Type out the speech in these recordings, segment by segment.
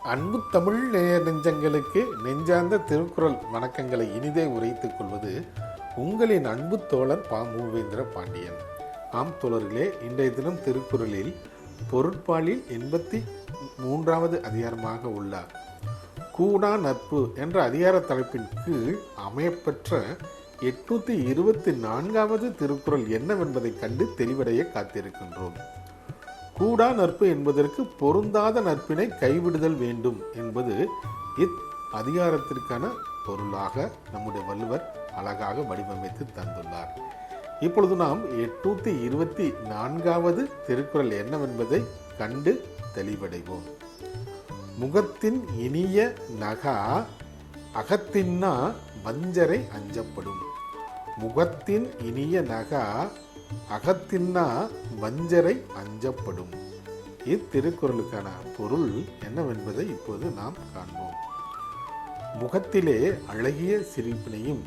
அன்பு தமிழ் நேய நெஞ்சங்களுக்கு நெஞ்சார்ந்த திருக்குறள் வணக்கங்களை இனிதே உரைத்துக் கொள்வது உங்களின் அன்பு தோழர் பா. மூவேந்திர பாண்டியன். ஆம் தோழர்களே, இன்றைய தினம் திருக்குறளில் பொருட்பாலில் 83வது அதிகாரமாக உள்ள கூடா நட்பு என்ற அதிகார தலைப்பின் கீழ் அமையப்பெற்ற 824வது திருக்குறள் என்னவென்பதை கண்டு தெளிவடைய காத்திருக்கின்றோம். கூடா நட்பு என்பதற்கு பொருந்தாத நட்பினை கைவிடுதல் வேண்டும் என்பது அதிகாரத்திற்கான பொருளாக நம்முடைய வள்ளுவர் அழகாக வடிவமைத்து தந்துள்ளார். இப்பொழுது நாம் 824வது திருக்குறள் என்னவென்பதை கண்டு தெளிவடைவோம். முகத்தின் இனிய நகா அகத்தின்னா வஞ்சரை அஞ்சப்படும். முகத்தின் இனிய நகா அகத்தின்னா வஞ்சரை அஞ்சப்படும். இத்திருக்குறளுக்கான பொருள் என்னவென்பதை இப்போது நாம் காண்போம். முகத்திலே அழகிய சிரிப்பினையும்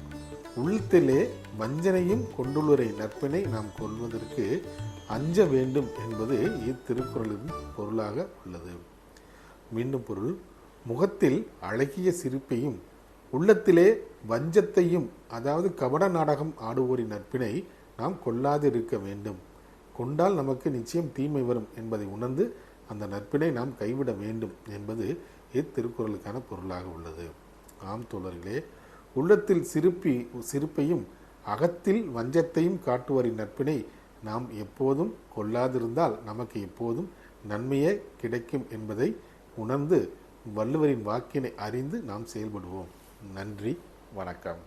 உள்ளத்திலே வஞ்சனையும் கொண்டுள்ள நட்பினை நாம் கொள்வதற்கு அஞ்ச வேண்டும் என்பது இத்திருக்குறளின் பொருளாக உள்ளது. மீண்டும் பொருள்: முகத்தில் அழகிய சிரிப்பையும் உள்ளத்திலே வஞ்சத்தையும், அதாவது கபட நாடகம் ஆடுவோரின் நட்பினை நாம் கொள்ளாது இருக்க வேண்டும். கொண்டால் நமக்கு நிச்சயம் தீமை வரும் என்பதை உணர்ந்து அந்த நட்பினை நாம் கைவிட வேண்டும் என்பது இத்திருக்குறளுக்கான பொருளாக உள்ளது. ஆம் தோழர்களே, உள்ளத்தில் சிரிப்பையும் அகத்தில் வஞ்சத்தையும் காட்டுவோரின் நட்பினை நாம் எப்போதும் கொள்ளாதிருந்தால் நமக்கு எப்போதும் நன்மையே கிடைக்கும் என்பதை உணர்ந்து வள்ளுவரின் வாக்கினை அறிந்து நாம் செயல்படுவோம். நன்றி, வணக்கம்.